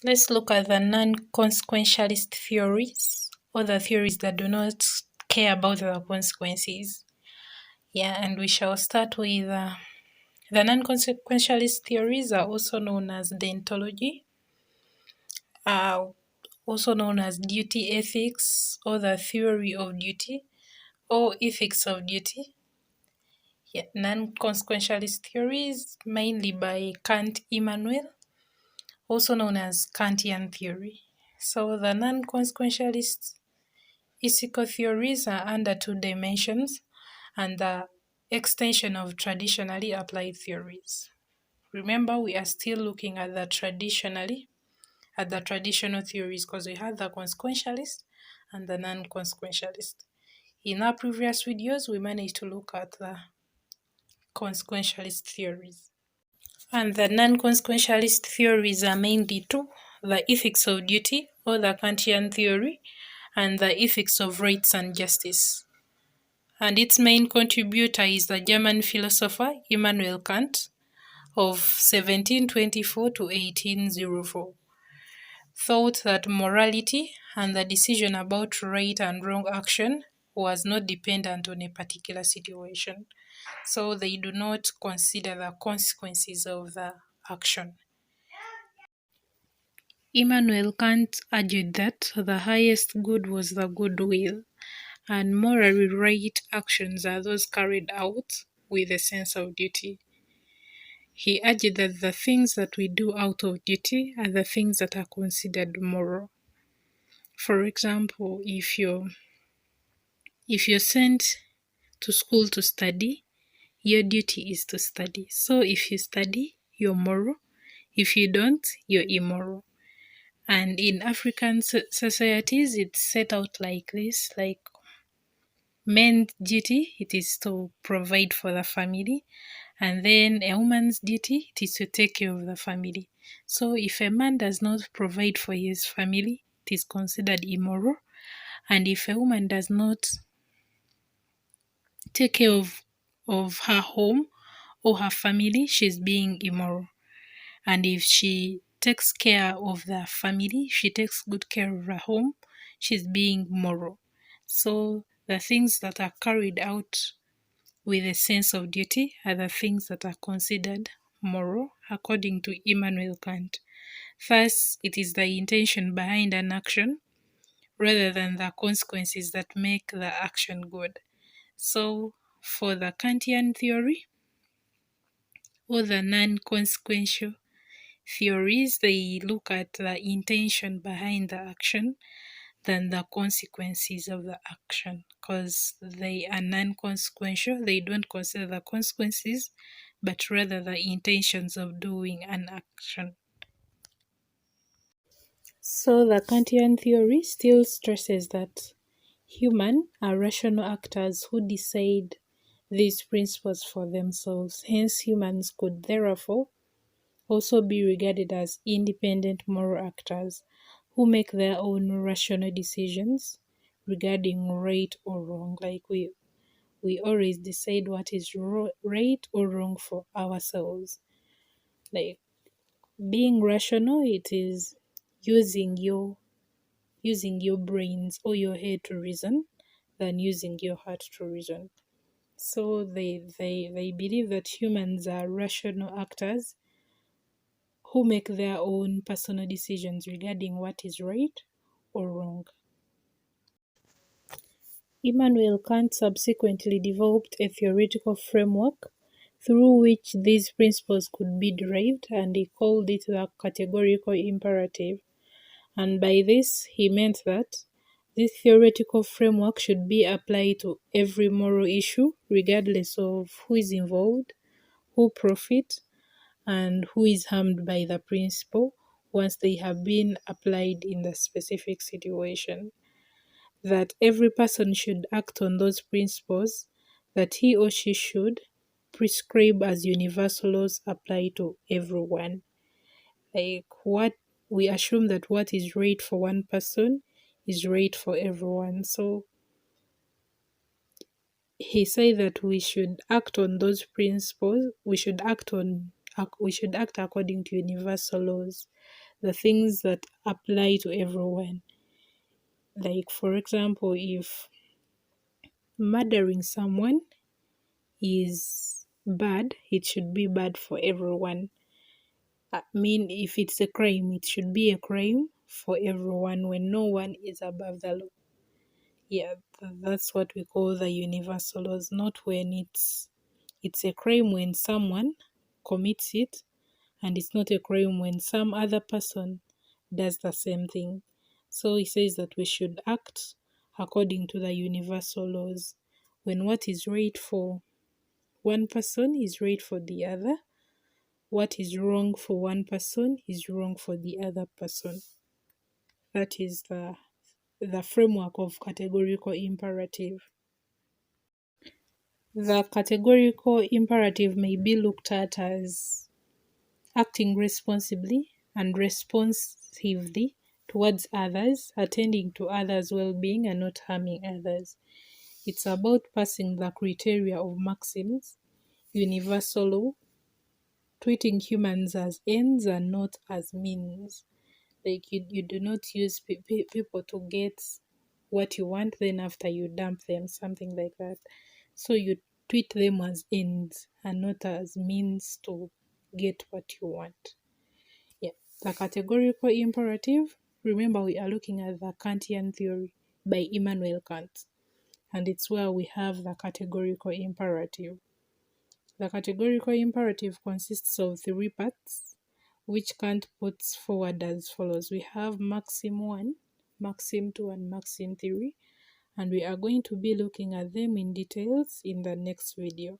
Let's look at the non-consequentialist theories, or the theories that do not care about the consequences. And we shall start with the non-consequentialist theories are also known as deontology, uh, also known as duty ethics, or the theory of duty, or ethics of duty. Non-consequentialist theories, mainly by Kant Immanuel, also known as Kantian theory. So the non-consequentialist ethical theories are under two dimensions and the extension of traditionally applied theories. Remember, we are still looking at the traditional theories because we had the consequentialist and the non-consequentialist. In our previous videos, we managed to look at the consequentialist theories. And the non-consequentialist theories are mainly two: the ethics of duty, or the Kantian theory, and the ethics of rights and justice. And its main contributor is the German philosopher Immanuel Kant of 1724 to 1804. Thought that morality and the decision about right and wrong action was not dependent on a particular situation. So they do not consider the consequences of the action. Immanuel Kant argued that the highest good was the goodwill, and morally right actions are those carried out with a sense of duty. He argued that the things that we do out of duty are the things that are considered moral. For example, if you're sent to school to study, your duty is to study. So if you study, you're moral. If you don't, you're immoral. And in African societies, it's set out like this: like, men's duty, it is to provide for the family, and then a woman's duty, it is to take care of the family. So if a man does not provide for his family, it is considered immoral. And if a woman does not take care of her home or her family, she's being immoral. And if she takes care of the family, she takes good care of her home, she's being moral. So the things that are carried out with a sense of duty are the things that are considered moral, according to Immanuel Kant. Thus, it is the intention behind an action rather than the consequences that make the action good. So, for the Kantian theory, or the non-consequential theories, they look at the intention behind the action than the consequences of the action, because they are non-consequential. They don't consider the consequences, but rather the intentions of doing an action. So the Kantian theory still stresses that humans are rational actors who decide these principles for themselves. Hence, humans could therefore also be regarded as independent moral actors who make their own rational decisions regarding right or wrong. Like, we always decide what is right or wrong for ourselves. Like, being rational, it is using your brains or your head to reason than using your heart to reason. So they believe that humans are rational actors who make their own personal decisions regarding what is right or wrong. Immanuel Kant subsequently developed a theoretical framework through which these principles could be derived, and he called it the categorical imperative. And by this, he meant that this theoretical framework should be applied to every moral issue, regardless of who is involved, who profits, and who is harmed by the principle once they have been applied in the specific situation. That every person should act on those principles, that he or she should prescribe as universal laws apply to everyone. Like, what we assume that what is right for one person is right for everyone. So he said that we should act on those principles, we should act on we should act according to universal laws, the things that apply to everyone. Like, for example, if murdering someone is bad, it should be bad for everyone. I mean, if it's a crime, it should be a crime for everyone when no one is above the law. Yeah, that's what we call the universal laws, not when it's a crime when someone commits it, and it's not a crime when some other person does the same thing. So he says that we should act according to the universal laws. When what is right for one person is right for the other, what is wrong for one person is wrong for the other person. That is the framework of categorical imperative. The categorical imperative may be looked at as acting responsibly and responsively towards others, attending to others' well-being and not harming others. It's about passing the criteria of maxims, universal law, treating humans as ends and not as means. Like you do not use people to get what you want, then after you dump them, something like that. So you treat them as ends and not as means to get what you want. Yeah, the categorical imperative. Remember, we are looking at the Kantian theory by Immanuel Kant, and it's where we have the categorical imperative. The categorical imperative consists of three parts, which Kant puts forward as follows. We have maxim 1, maxim 2, and maxim 3, and we are going to be looking at them in details in the next video.